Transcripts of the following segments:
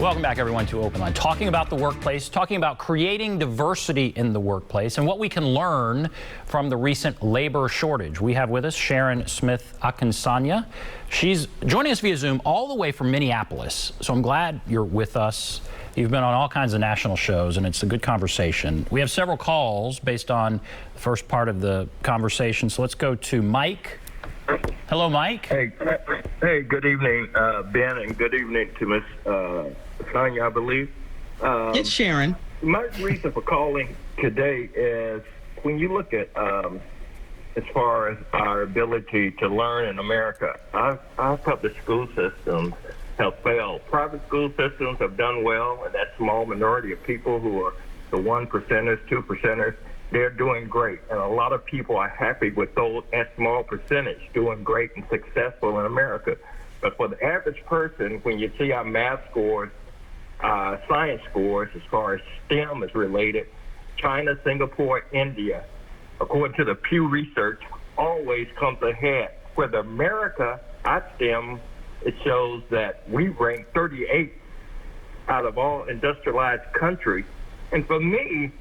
Welcome back, everyone, to OpenLine. Talking about the workplace, talking about creating diversity in the workplace and what we can learn from the recent labor shortage. We have with us Sharon Smith-Akinsanya. She's joining us via Zoom all the way from Minneapolis. So I'm glad you're with us. You've been on all kinds of national shows, and it's a good conversation. We have several calls based on the first part of the conversation. So let's go to Mike. Hello, Mike. Hey, good evening, Ben, and good evening to Miss Sonia, I believe. It's Sharon. My reason for calling today is when you look at as far as our ability to learn in America, our public school systems have failed. Private school systems have done well, and that small minority of people who are the 1%ers, 2%ers, they're doing great. And a lot of people are happy with those, that small percentage doing great and successful in America. But for the average person, when you see our math scores, science scores, as far as STEM is related, China, Singapore, India, according to the Pew Research, always comes ahead. With America, our STEM, it shows that we rank 38 out of all industrialized countries. And for me,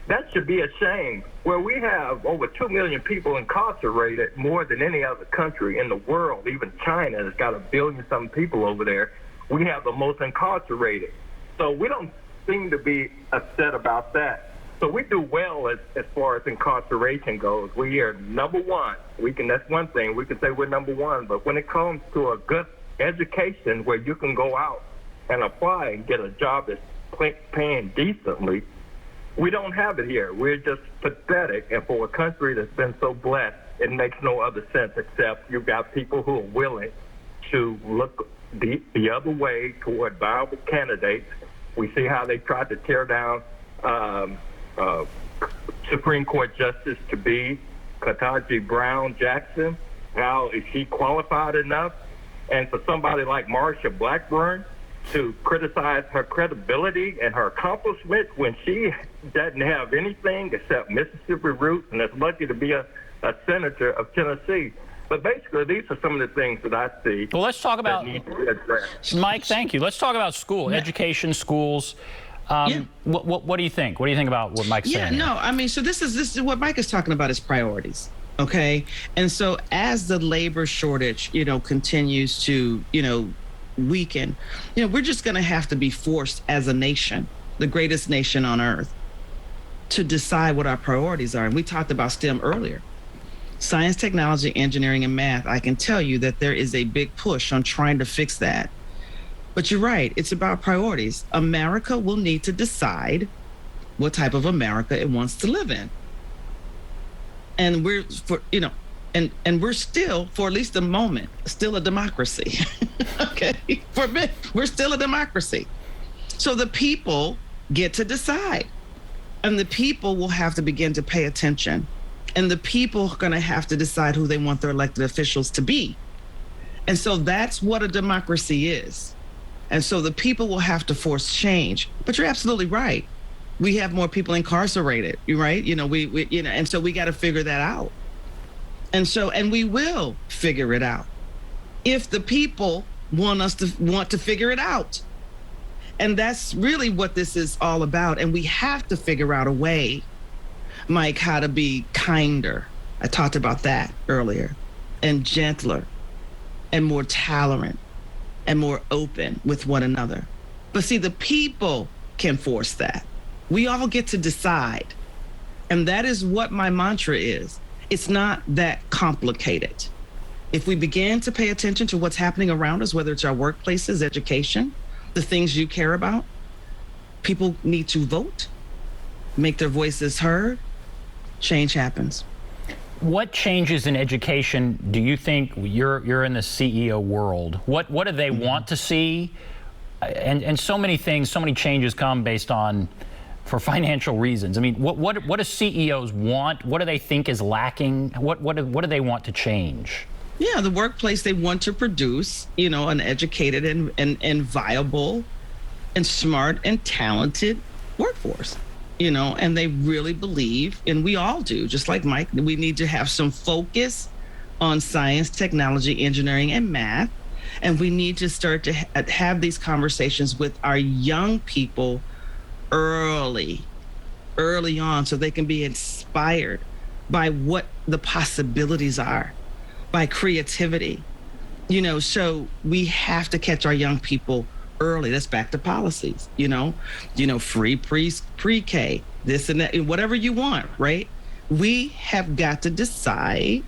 that should be a shame. Where we have over 2 million people incarcerated, more than any other country in the world, even China has got 1 billion some people over there, we have the most incarcerated. So we don't seem to be upset about that. So we do well as far as incarceration goes. We are number one. That's one thing. We can say we're number one. But when it comes to a good education where you can go out and apply and get a job that's paying decently, we don't have it here. We're just pathetic. And for a country that's been so blessed, it makes no other sense except you've got people who are willing to look the other way toward viable candidates. We see how they tried to tear down Supreme Court Justice to be Ketanji Brown Jackson. How is she qualified enough? And for somebody like Marsha Blackburn to criticize her credibility and her accomplishments when she doesn't have anything except Mississippi roots and is lucky to be a senator of Tennessee. But basically, these are some of the things that I see. Well, let's talk about, Mike, thank you. Let's talk about education, schools. What do you think? What do you think about what Mike's saying? Yeah, no, I mean, so this is what Mike is talking about is priorities. Okay. And so as the labor shortage, continues to, weaken, we're just going to have to be forced as a nation, the greatest nation on earth, to decide what our priorities are. And we talked about STEM earlier. Science, technology, engineering, and math. I can tell you that there is a big push on trying to fix that. But you're right. It's about priorities. America will need to decide what type of America it wants to live in. And we're still, for at least a moment, still a democracy. Okay, for me, we're still a democracy. So the people get to decide, and the people will have to begin to pay attention, and the people are going to have to decide who they want their elected officials to be. And so that's what a democracy is. And so the people will have to force change. But you're absolutely right. We have more people incarcerated, right? And so we got to figure that out. And we will figure it out if the people want to figure it out. And that's really what this is all about. And we have to figure out a way, Mike, how to be kinder. I talked about that earlier, and gentler and more tolerant and more open with one another. But see, the people can force that. We all get to decide. And that is what my mantra is. It's not that complicated. If we begin to pay attention to what's happening around us, whether it's our workplaces, education, the things you care about, people need to vote, make their voices heard, change happens. What changes in education do you think, you're in the CEO world, what do they want to see? And so many things, so many changes come based on, for financial reasons. I mean, what do CEOs want? What do they think is lacking? What do they want to change? Yeah, the workplace, they want to produce, an educated and viable and smart and talented workforce, and they really believe, and we all do, just like Mike, we need to have some focus on science, technology, engineering, and math. And we need to start to have these conversations with our young people early on, so they can be inspired by what the possibilities are, by creativity. So we have to catch our young people early. That's back to policies, free pre-K, this and that, whatever you want, right? We have got to decide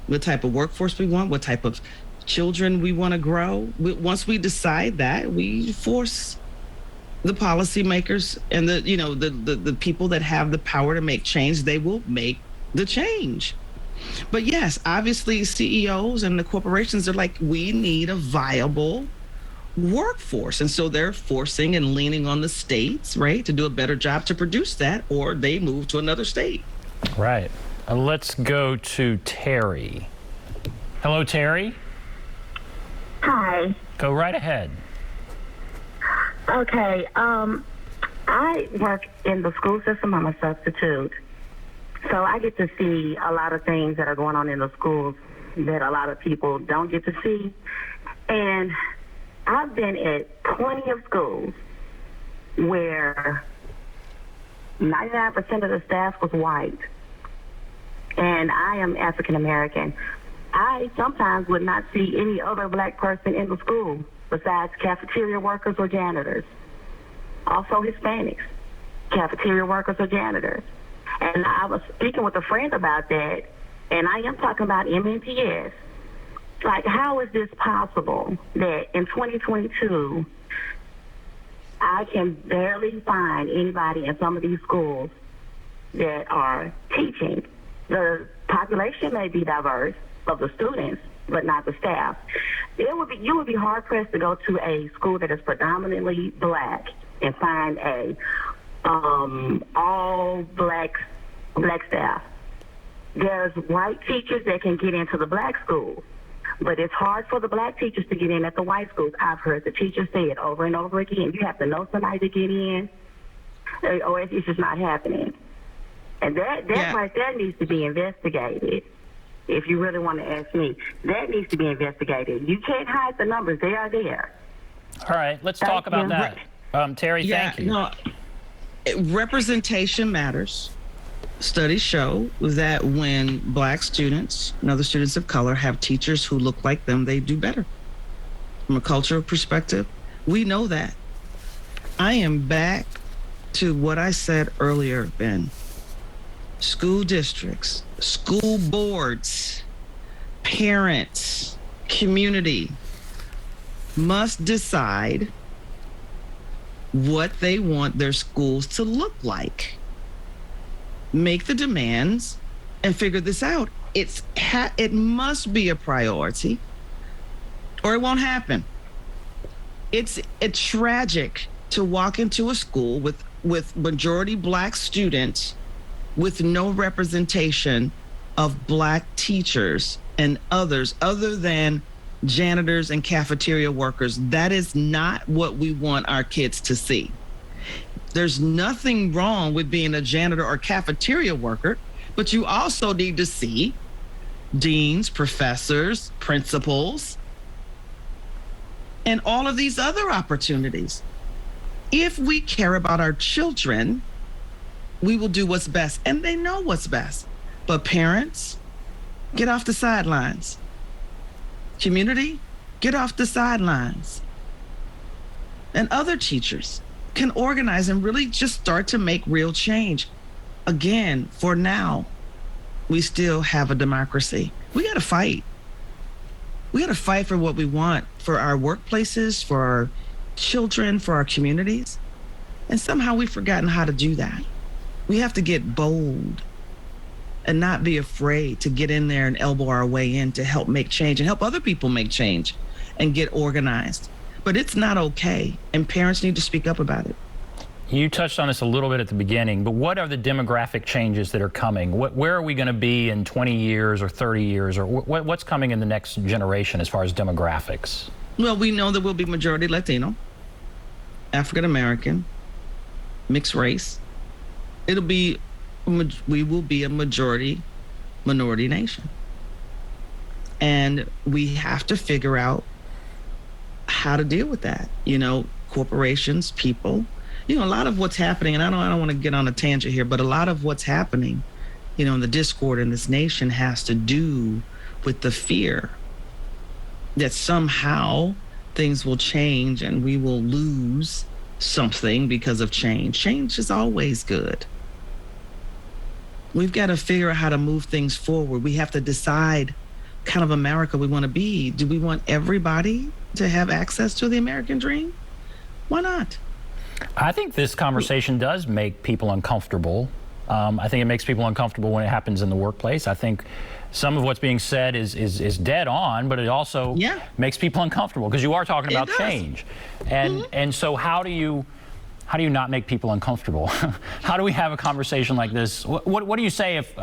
what type of workforce we want, what type of children we want to grow. Once we decide that, we force the policymakers and the people that have the power to make change. They will make the change. But yes, obviously CEOs and the corporations are like, we need a viable workforce. And so they're forcing and leaning on the states, right, to do a better job to produce that, or they move to another state. Right. Let's go to Terry. Hello, Terry. Hi. Go right ahead. Okay. I work in the school system. I'm a substitute. So I get to see a lot of things that are going on in the schools that a lot of people don't get to see. And I've been at plenty of schools where 99% of the staff was white. And I am African American. I sometimes would not see any other black person in the school besides cafeteria workers or janitors. Also Hispanics, cafeteria workers or janitors. And I was speaking with a friend about that, and I am talking about MNPS. Like, how is this possible that in 2022, I can barely find anybody in some of these schools that are teaching? The population may be diverse of the students, but not the staff. You would be hard pressed to go to a school that is predominantly black and find a all black staff. There's white teachers that can get into the black schools, but it's hard for the black teachers to get in at the white schools. I've heard the teachers say it over and over again. You have to know somebody to get in, or it's just not happening. And that right there needs to be investigated. If you really want to ask me, that needs to be investigated. You can't hide the numbers. They are there. All right, let's talk about that. Terry, thank you. No, representation matters. Studies show that when black students and other students of color have teachers who look like them, they do better. From a cultural perspective, we know that. I am back to what I said earlier, Ben. School districts, school boards, parents, community must decide what they want their schools to look like. Make the demands and figure this out. It must be a priority or it won't happen. It's tragic to walk into a school with majority black students with no representation of black teachers and others other than janitors and cafeteria workers. That is not what we want our kids to see. There's nothing wrong with being a janitor or cafeteria worker, but you also need to see deans, professors, principals, and all of these other opportunities. If we care about our children, we will do what's best, and they know what's best. But parents, get off the sidelines. Community, get off the sidelines. And other teachers can organize and really just start to make real change. Again, for now, we still have a democracy. We got to fight. We got to fight for what we want, for our workplaces, for our children, for our communities. And somehow we've forgotten how to do that. We have to get bold and not be afraid to get in there and elbow our way in to help make change and help other people make change and get organized. But it's not okay, and parents need to speak up about it. You touched on this a little bit at the beginning, but what are the demographic changes that are coming? Where are we going to be in 20 years or 30 years, or what's coming in the next generation as far as demographics? Well, we know that we'll be majority Latino, African American, mixed race. We will be a majority minority nation. And we have to figure out how to deal with that. Corporations, people, a lot of what's happening, and I don't want to get on a tangent here, but a lot of what's happening, in the discord in this nation has to do with the fear that somehow things will change and we will lose something because of change. Change is always good. We've got to figure out how to move things forward. We have to decide kind of America we want to be. Do we want everybody to have access to the American dream? Why not? I think this conversation does make people uncomfortable. I think it makes people uncomfortable when it happens in the workplace. I think some of what's being said is dead on, but it also makes people uncomfortable because you are talking about change. And so how do you not make people uncomfortable? How do we have a conversation like this? What do you say if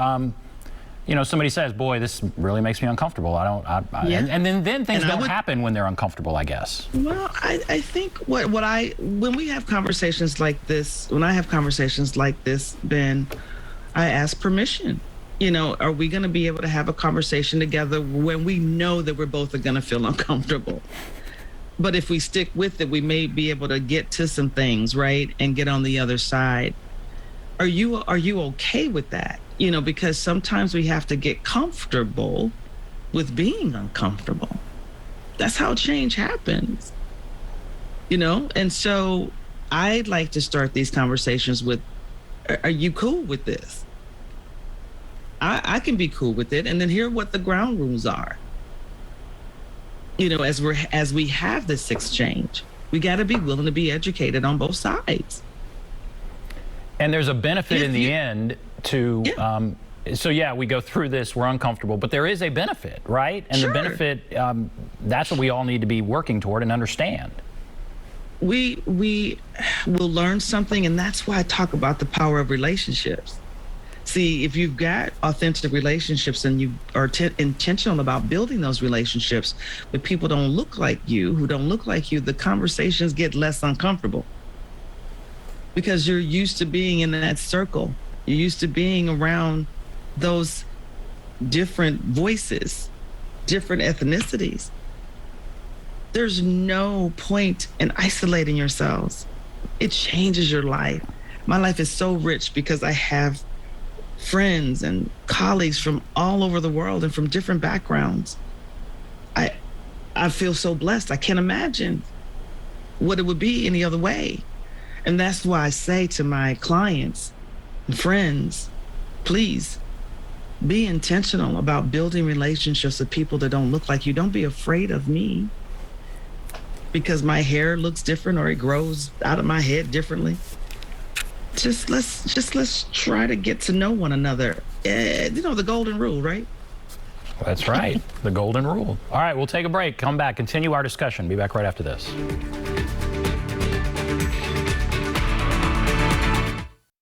somebody says, "Boy, this really makes me uncomfortable"? And then things don't happen when they're uncomfortable, I guess. Well, I think when we have conversations like this, Ben, I ask permission. Are we going to be able to have a conversation together when we know that we're both going to feel uncomfortable? But if we stick with it, we may be able to get to some things, right, and get on the other side. Are you okay with that? Because sometimes we have to get comfortable with being uncomfortable. That's how change happens. And so I'd like to start these conversations with, are you cool with this? I can be cool with it, and then hear what the ground rules are. As we have this exchange, we got to be willing to be educated on both sides. And there's a benefit in the end to, we go through this, we're uncomfortable, but there is a benefit, right? And the benefit, that's what we all need to be working toward and understand. We will learn something, and that's why I talk about the power of relationships. See, if you've got authentic relationships and you are intentional about building those relationships with people who don't look like you, the conversations get less uncomfortable because you're used to being in that circle. You're used to being around those different voices, different ethnicities. There's no point in isolating yourselves. It changes your life. My life is so rich because I have friends and colleagues from all over the world and from different backgrounds. I feel so blessed. I can't imagine what it would be any other way. And that's why I say to my clients and friends, please be intentional about building relationships with people that don't look like you. Don't be afraid of me because my hair looks different or it grows out of my head differently. Let's try to get to know one another. The golden rule, right? That's right. The golden rule. All right, we'll take a break. Come back, continue our discussion. Be back right after this.